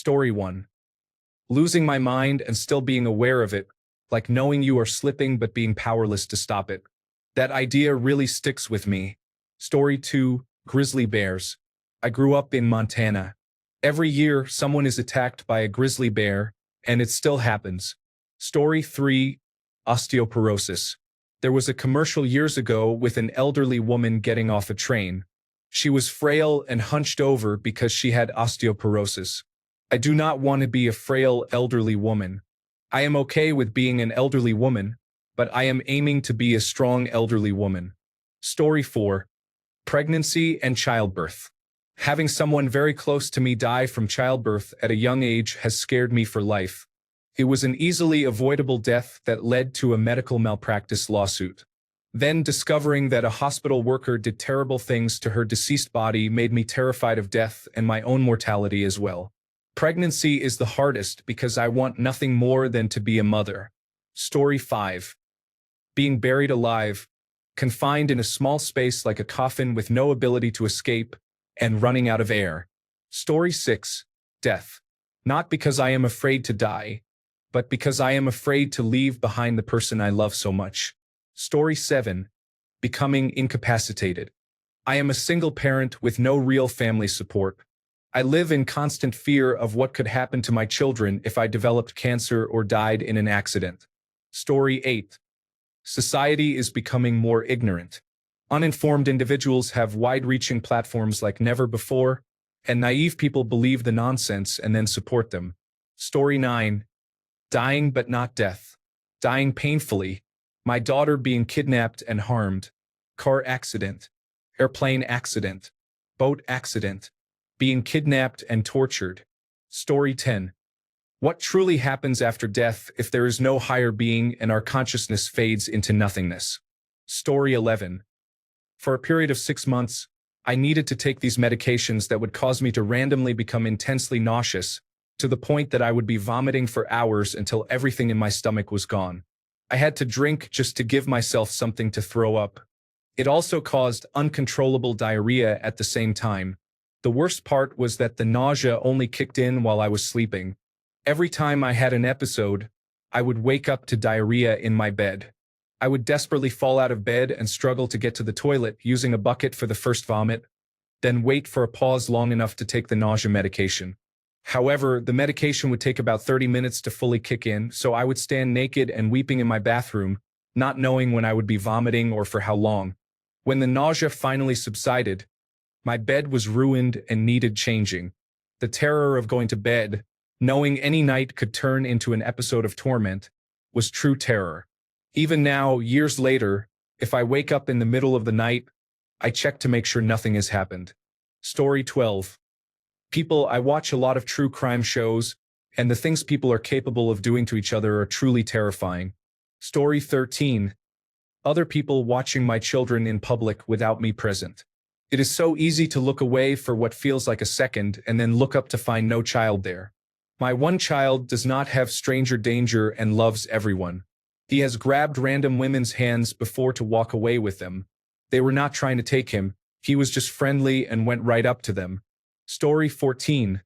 Story 1. Losing my mind and still being aware of it, like knowing you are slipping but being powerless to stop it. That idea really sticks with me. Story 2. Grizzly bears. I grew up in Montana. Every year, someone is attacked by a grizzly bear, and it still happens. Story 3. Osteoporosis. There was a commercial years ago with an elderly woman getting off a train. She was frail and hunched over because she had osteoporosis. I do not want to be a frail elderly woman. I am okay with being an elderly woman, but I am aiming to be a strong elderly woman. Story 4. Pregnancy and childbirth. Having someone very close to me die from childbirth at a young age has scared me for life. It was an easily avoidable death that led to a medical malpractice lawsuit. Then discovering that a hospital worker did terrible things to her deceased body made me terrified of death and my own mortality as well. Pregnancy is the hardest because I want nothing more than to be a mother. Story 5. Being buried alive, confined in a small space like a coffin with no ability to escape, and running out of air. Story 6. Death. Not because I am afraid to die, but because I am afraid to leave behind the person I love so much. Story 7. Becoming incapacitated. I am a single parent with no real family support. I live in constant fear of what could happen to my children if I developed cancer or died in an accident. Story 8. Society is becoming more ignorant. Uninformed individuals have wide-reaching platforms like never before, and naive people believe the nonsense and then support them. Story 9. Dying but not death. Dying painfully. My daughter being kidnapped and harmed. Car accident. Airplane accident. Boat accident. Being kidnapped and tortured. Story 10. What truly happens after death if there is no higher being and our consciousness fades into nothingness? Story 11. For a period of 6 months, I needed to take these medications that would cause me to randomly become intensely nauseous, to the point that I would be vomiting for hours until everything in my stomach was gone. I had to drink just to give myself something to throw up. It also caused uncontrollable diarrhea at the same time. The worst part was that the nausea only kicked in while I was sleeping. Every time I had an episode, I would wake up to diarrhea in my bed. I would desperately fall out of bed and struggle to get to the toilet using a bucket for the first vomit, then wait for a pause long enough to take the nausea medication. However, the medication would take about 30 minutes to fully kick in, so I would stand naked and weeping in my bathroom, not knowing when I would be vomiting or for how long. When the nausea finally subsided, my bed was ruined and needed changing. The terror of going to bed, knowing any night could turn into an episode of torment, was true terror. Even now, years later, if I wake up in the middle of the night, I check to make sure nothing has happened. Story 12. People, I watch a lot of true crime shows, and the things people are capable of doing to each other are truly terrifying. Story 13. Other people watching my children in public without me present. It is so easy to look away for what feels like a second and then look up to find no child there. My one child does not have stranger danger and loves everyone. He has grabbed random women's hands before to walk away with them. They were not trying to take him. He was just friendly and went right up to them. Story 14.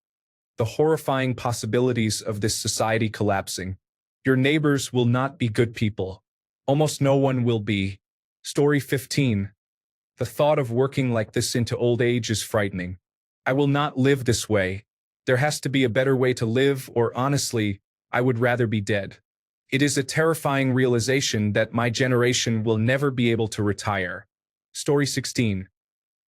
The horrifying possibilities of this society collapsing. Your neighbors will not be good people. Almost no one will be. Story 15. The thought of working like this into old age is frightening. I will not live this way. There has to be a better way to live, or honestly, I would rather be dead. It is a terrifying realization that my generation will never be able to retire. Story 16.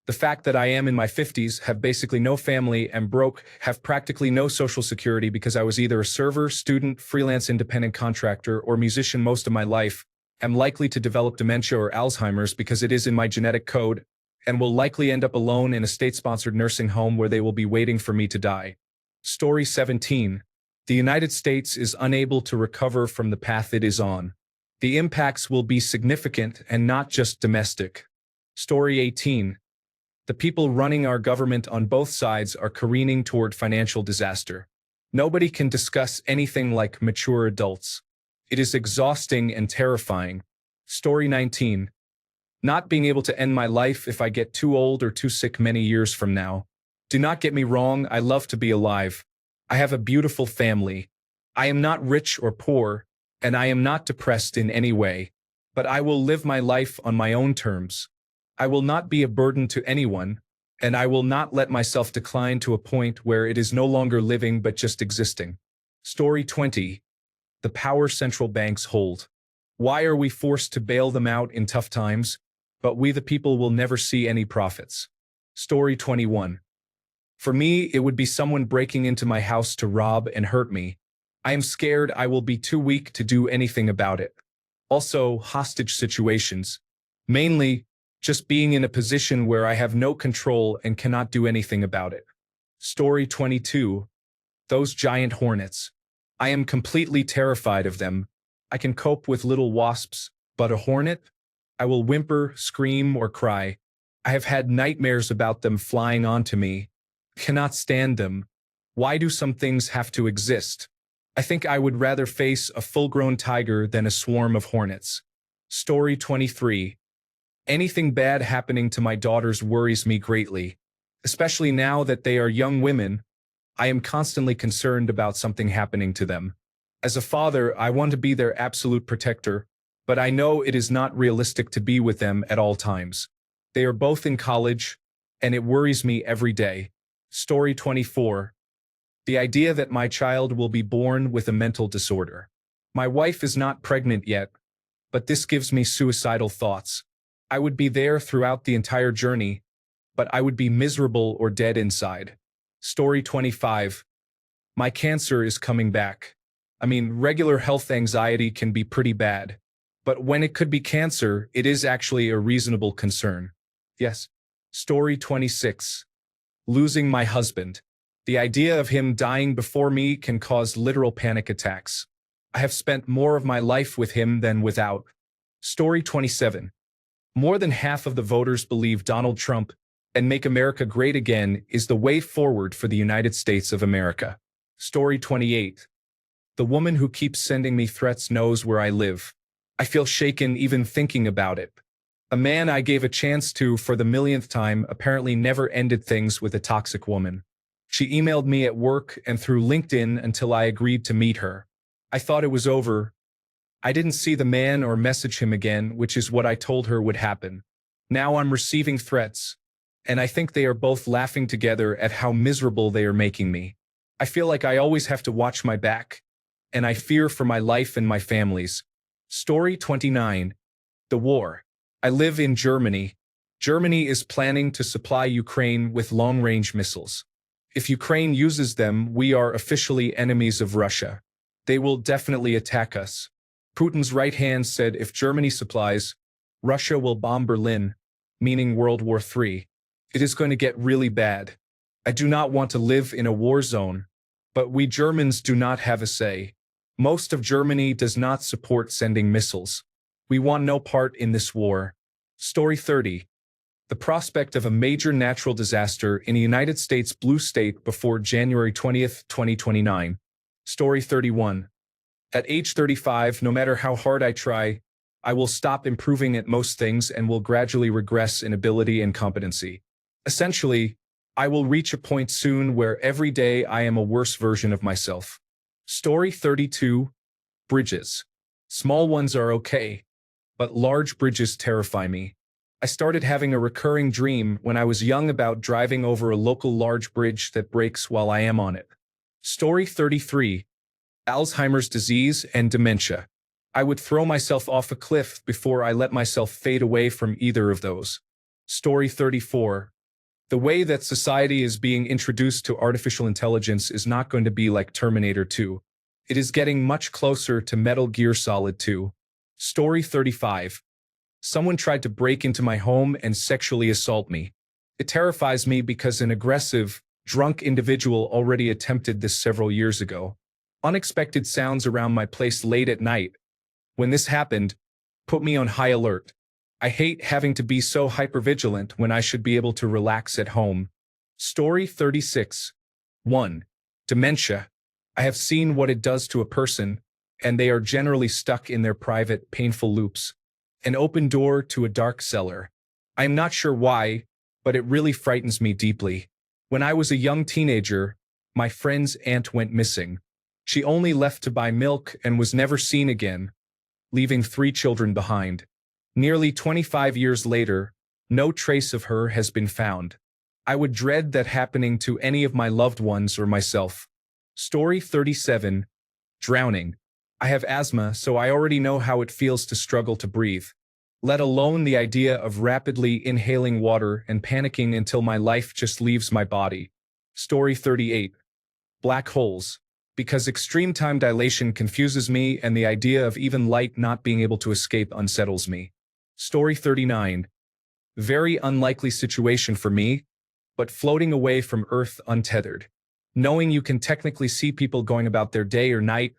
The fact that I am in my 50s, have basically no family, am broke, have practically no social security because I was either a server, student, freelance independent contractor, or musician most of my life, am likely to develop dementia or Alzheimer's because it is in my genetic code, and will likely end up alone in a state-sponsored nursing home where they will be waiting for me to die. Story 17. The United States is unable to recover from the path it is on. The impacts will be significant and not just domestic. Story 18. The people running our government on both sides are careening toward financial disaster. Nobody can discuss anything like mature adults. It is exhausting and terrifying. Story 19. Not being able to end my life if I get too old or too sick many years from now. Do not get me wrong, I love to be alive. I have a beautiful family. I am not rich or poor, and I am not depressed in any way, but I will live my life on my own terms. I will not be a burden to anyone, and I will not let myself decline to a point where it is no longer living but just existing. Story 20. The power central banks hold. Why are we forced to bail them out in tough times, but we the people will never see any profits? Story 21. For me, it would be someone breaking into my house to rob and hurt me. I am scared I will be too weak to do anything about it. Also, hostage situations. Mainly, just being in a position where I have no control and cannot do anything about it. Story 22. Those giant hornets. I am completely terrified of them. I can cope with little wasps, but a hornet? I will whimper, scream, or cry. I have had nightmares about them flying onto me. Cannot stand them. Why do some things have to exist? I think I would rather face a full-grown tiger than a swarm of hornets. Story 23. Anything bad happening to my daughters worries me greatly. Especially now that they are young women, I am constantly concerned about something happening to them. As a father, I want to be their absolute protector, but I know it is not realistic to be with them at all times. They are both in college, and it worries me every day. Story 24. The idea that my child will be born with a mental disorder. My wife is not pregnant yet, but this gives me suicidal thoughts. I would be there throughout the entire journey, but I would be miserable or dead inside. Story 25. My cancer is coming back. I mean, regular health anxiety can be pretty bad, but when it could be cancer, it is actually a reasonable concern. Yes. Story 26. Losing my husband. The idea of him dying before me can cause literal panic attacks. I have spent more of my life with him than without. Story 27. More than half of the voters believe Donald Trump and Make America Great Again is the way forward for the United States of America. Story 28. The woman who keeps sending me threats knows where I live. I feel shaken even thinking about it. A man I gave a chance to for the millionth time apparently never ended things with a toxic woman. She emailed me at work and through LinkedIn until I agreed to meet her. I thought it was over. I didn't see the man or message him again, which is what I told her would happen. Now I'm receiving threats, and I think they are both laughing together at how miserable they are making me. I feel like I always have to watch my back, and I fear for my life and my family's. Story 29. The war. I live in Germany. Germany is planning to supply Ukraine with long-range missiles. If Ukraine uses them, we are officially enemies of Russia. They will definitely attack us. Putin's right hand said if Germany supplies, Russia will bomb Berlin, meaning World War III. It is going to get really bad. I do not want to live in a war zone, but we Germans do not have a say. Most of Germany does not support sending missiles. We want no part in this war. Story 30. The prospect of a major natural disaster in a United States blue state before January 20th, 2029. Story 31. At age 35, no matter how hard I try, I will stop improving at most things and will gradually regress in ability and competency. Essentially, I will reach a point soon where every day I am a worse version of myself. Story 32. Bridges. Small ones are okay, but large bridges terrify me. I started having a recurring dream when I was young about driving over a local large bridge that breaks while I am on it. Story 33. Alzheimer's disease and dementia. I would throw myself off a cliff before I let myself fade away from either of those. Story 34. The way that society is being introduced to artificial intelligence is not going to be like Terminator 2. It is getting much closer to Metal Gear Solid 2. Story 35. Someone tried to break into my home and sexually assault me. It terrifies me because an aggressive, drunk individual already attempted this several years ago. Unexpected sounds around my place late at night. When this happened, put me on high alert. I hate having to be so hypervigilant when I should be able to relax at home. Story 36. 1. Dementia. I have seen what it does to a person, and they are generally stuck in their private, painful loops. An open door to a dark cellar. I am not sure why, but it really frightens me deeply. When I was a young teenager, My friend's aunt went missing. She only left to buy milk and was never seen again, leaving 3 children behind. Nearly 25 years later, no trace of her has been found. I would dread that happening to any of my loved ones or myself. Story 37. Drowning. I have asthma, so I already know how it feels to struggle to breathe, let alone the idea of rapidly inhaling water and panicking until my life just leaves my body. Story 38. Black holes. Because extreme time dilation confuses me and the idea of even light not being able to escape unsettles me. Story 39. Very unlikely situation for me, but floating away from Earth untethered. Knowing you can technically see people going about their day or night,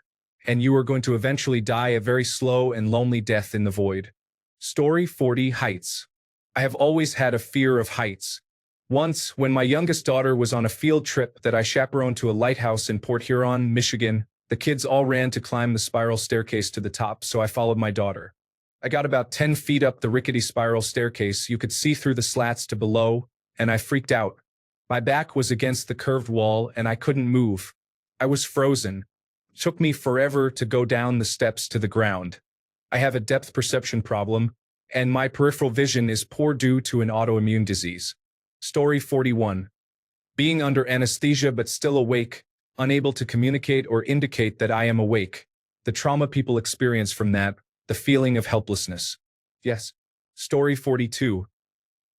and you are going to eventually die a very slow and lonely death in the void. Story 40. Heights. I have always had a fear of heights. Once, when my youngest daughter was on a field trip that I chaperoned to a lighthouse in Port Huron, Michigan, the kids all ran to climb the spiral staircase to the top, so I followed my daughter. I got about 10 feet up the rickety spiral staircase. You could see through the slats to below, and I freaked out. My back was against the curved wall, and I couldn't move. I was frozen. It took me forever to go down the steps to the ground. I have a depth perception problem, and my peripheral vision is poor due to an autoimmune disease. Story 41. Being under anesthesia but still awake, unable to communicate or indicate that I am awake. The trauma people experience from that, the feeling of helplessness. Yes. Story 42.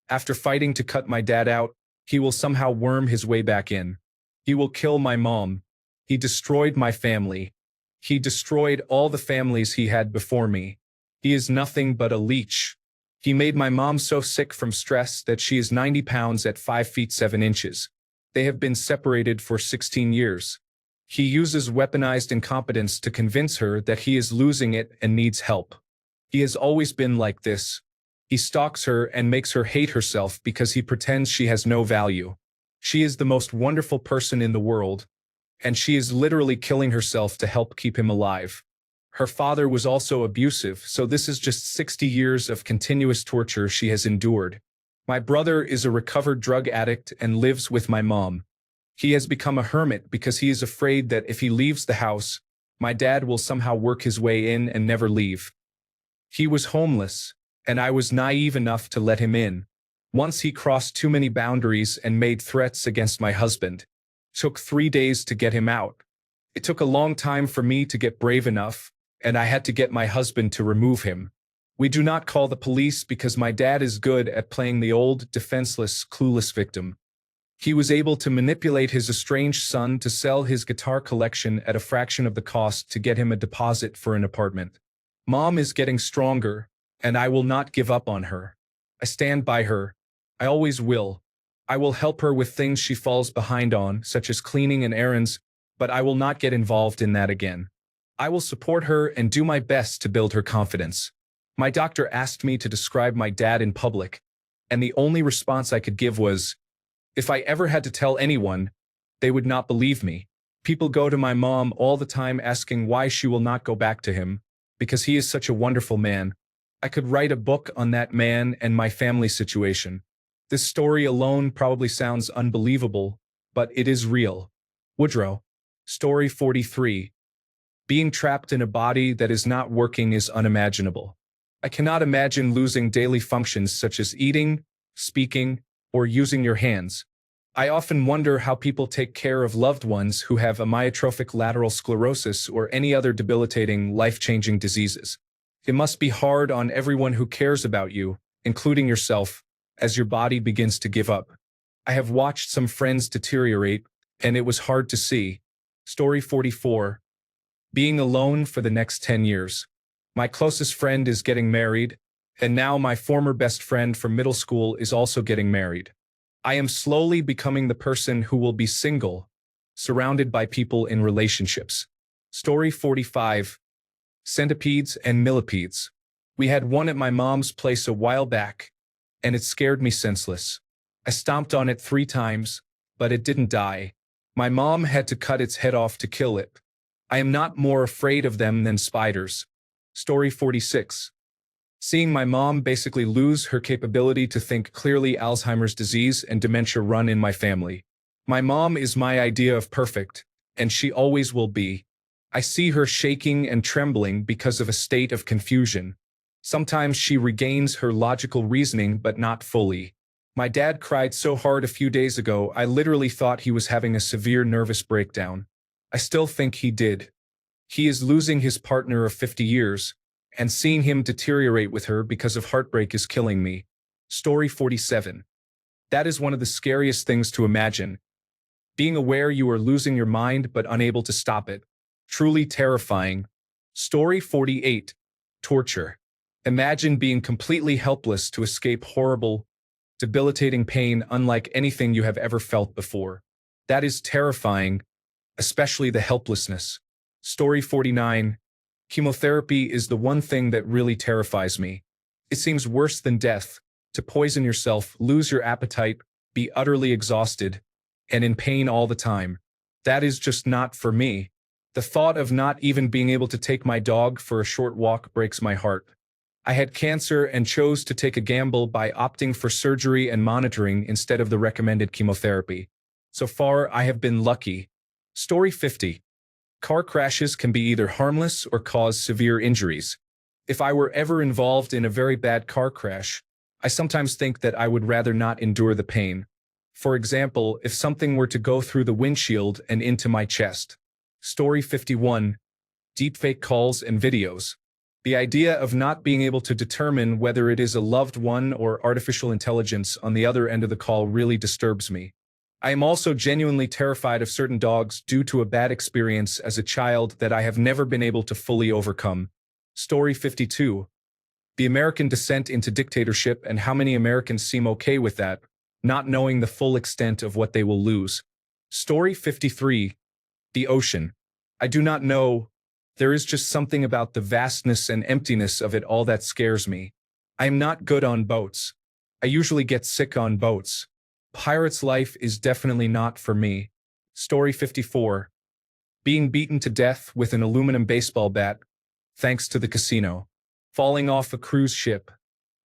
After fighting to cut my dad out, he will somehow worm his way back in. He will kill my mom. He destroyed my family. He destroyed all the families he had before me. He is nothing but a leech. He made my mom so sick from stress that she is 90 pounds at 5 feet 7 inches. They have been separated for 16 years. He uses weaponized incompetence to convince her that he is losing it and needs help. He has always been like this. He stalks her and makes her hate herself because he pretends she has no value. She is the most wonderful person in the world, and she is literally killing herself to help keep him alive. Her father was also abusive, so this is just 60 years of continuous torture she has endured. My brother is a recovered drug addict and lives with my mom. He has become a hermit because he is afraid that if he leaves the house, my dad will somehow work his way in and never leave. He was homeless, and I was naive enough to let him in. Once he crossed too many boundaries and made threats against my husband. It took 3 days to get him out. It took a long time for me to get brave enough, and I had to get my husband to remove him. We do not call the police because my dad is good at playing the old, defenseless, clueless victim. He was able to manipulate his estranged son to sell his guitar collection at a fraction of the cost to get him a deposit for an apartment. Mom is getting stronger, and I will not give up on her. I stand by her. I always will. I will help her with things she falls behind on, such as cleaning and errands, but I will not get involved in that again. I will support her and do my best to build her confidence. My doctor asked me to describe my dad in public, and the only response I could give was, if I ever had to tell anyone, they would not believe me. People go to my mom all the time asking why she will not go back to him, because he is such a wonderful man. I could write a book on that man and my family situation. This story alone probably sounds unbelievable, but it is real. Woodrow. Story 43. Being trapped in a body that is not working is unimaginable. I cannot imagine losing daily functions such as eating, speaking, or using your hands. I often wonder how people take care of loved ones who have amyotrophic lateral sclerosis or any other debilitating, life-changing diseases. It must be hard on everyone who cares about you, including yourself, as your body begins to give up. I have watched some friends deteriorate, and it was hard to see. Story 44. Being alone for the next 10 years. My closest friend is getting married, and now my former best friend from middle school is also getting married. I am slowly becoming the person who will be single, surrounded by people in relationships. Story 45. Centipedes and millipedes. We had one at my mom's place a while back, and it scared me senseless. I stomped on it 3 times, but it didn't die. My mom had to cut its head off to kill it. I am not more afraid of them than spiders. Story 46. Seeing my mom basically lose her capability to think clearly. Alzheimer's disease and dementia run in my family. My mom is my idea of perfect, and she always will be. I see her shaking and trembling because of a state of confusion. Sometimes she regains her logical reasoning, but not fully. My dad cried so hard a few days ago, I literally thought he was having a severe nervous breakdown. I still think he did. He is losing his partner of 50 years, and seeing him deteriorate with her because of heartbreak is killing me. Story 47. That is one of the scariest things to imagine. Being aware you are losing your mind but unable to stop it. Truly terrifying. Story 48. Torture. Imagine being completely helpless to escape horrible, debilitating pain unlike anything you have ever felt before. That is terrifying, especially the helplessness. Story 49. Chemotherapy is the one thing that really terrifies me. It seems worse than death, to poison yourself, lose your appetite, be utterly exhausted, and in pain all the time. That is just not for me. The thought of not even being able to take my dog for a short walk breaks my heart. I had cancer and chose to take a gamble by opting for surgery and monitoring instead of the recommended chemotherapy. So far, I have been lucky. Story 50. Car crashes can be either harmless or cause severe injuries. If I were ever involved in a very bad car crash, I sometimes think that I would rather not endure the pain. For example, if something were to go through the windshield and into my chest. Story 51. Deepfake calls and videos. The idea of not being able to determine whether it is a loved one or artificial intelligence on the other end of the call really disturbs me. I am also genuinely terrified of certain dogs due to a bad experience as a child that I have never been able to fully overcome. Story 52. The American descent into dictatorship and how many Americans seem okay with that, not knowing the full extent of what they will lose. Story 53. The ocean. I do not know. There is just something about the vastness and emptiness of it all that scares me. I am not good on boats. I usually get sick on boats. Pirate's life is definitely not for me. Story 54. Being beaten to death with an aluminum baseball bat, thanks to the casino. Falling off a cruise ship.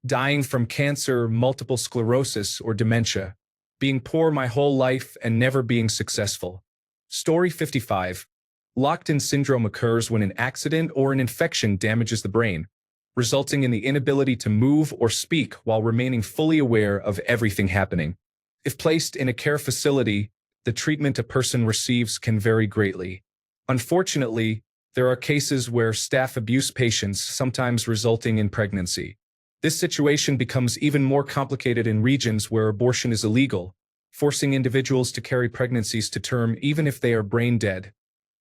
Dying from cancer, multiple sclerosis, or dementia. Being poor my whole life and never being successful. Story 55. Locked-in syndrome occurs when an accident or an infection damages the brain, resulting in the inability to move or speak while remaining fully aware of everything happening. If placed in a care facility, the treatment a person receives can vary greatly. Unfortunately, there are cases where staff abuse patients, sometimes resulting in pregnancy. This situation becomes even more complicated in regions where abortion is illegal, forcing individuals to carry pregnancies to term even if they are brain dead,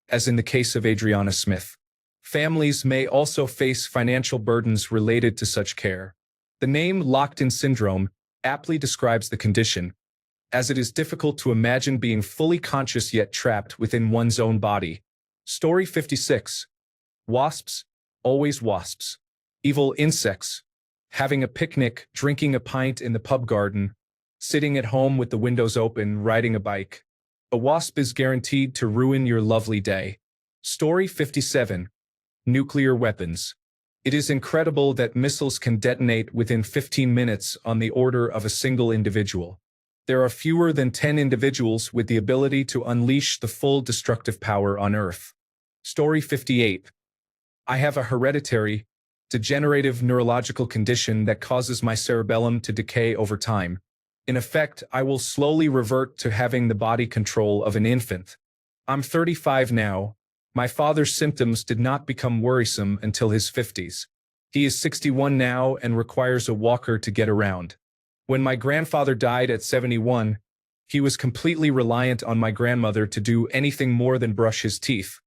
as in the case of Adriana Smith. Families may also face financial burdens related to such care. The name locked-in syndrome aptly describes the condition, as it is difficult to imagine being fully conscious yet trapped within one's own body. Story 56. Wasps, always wasps. Evil insects. Having a picnic, drinking a pint in the pub garden, sitting at home with the windows open, riding a bike. A wasp is guaranteed to ruin your lovely day. Story 57. Nuclear weapons. It is incredible that missiles can detonate within 15 minutes on the order of a single individual. There are fewer than 10 individuals with the ability to unleash the full destructive power on Earth. Story 58. I have a hereditary, degenerative neurological condition that causes my cerebellum to decay over time. In effect, I will slowly revert to having the body control of an infant. I'm 35 now. My father's symptoms did not become worrisome until his 50s. He is 61 now and requires a walker to get around. When my grandfather died at 71, he was completely reliant on my grandmother to do anything more than brush his teeth,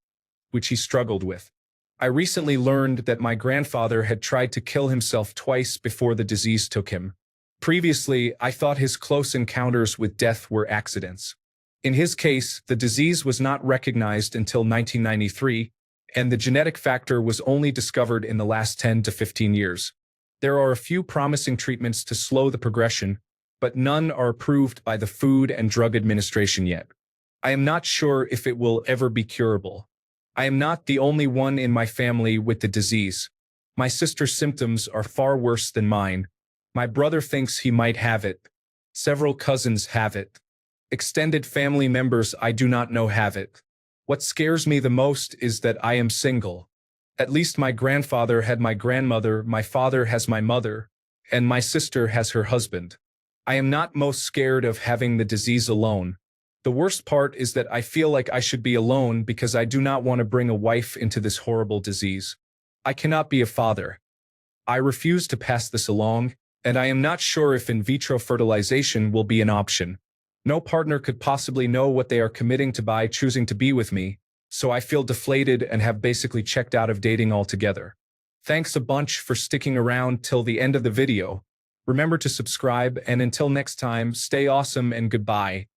which he struggled with. I recently learned that my grandfather had tried to kill himself twice before the disease took him. Previously, I thought his close encounters with death were accidents. In his case, the disease was not recognized until 1993, and the genetic factor was only discovered in the last 10 to 15 years. There are a few promising treatments to slow the progression, but none are approved by the Food and Drug Administration yet. I am not sure if it will ever be curable. I am not the only one in my family with the disease. My sister's symptoms are far worse than mine. My brother thinks he might have it. Several cousins have it. Extended family members I do not know have it. What scares me the most is that I am single. At least my grandfather had my grandmother, my father has my mother, and my sister has her husband. I am not most scared of having the disease alone. The worst part is that I feel like I should be alone because I do not want to bring a wife into this horrible disease. I cannot be a father. I refuse to pass this along, and I am not sure if in vitro fertilization will be an option. No partner could possibly know what they are committing to by choosing to be with me, so I feel deflated and have basically checked out of dating altogether. Thanks a bunch for sticking around till the end of the video. Remember to subscribe, and until next time, stay awesome and goodbye.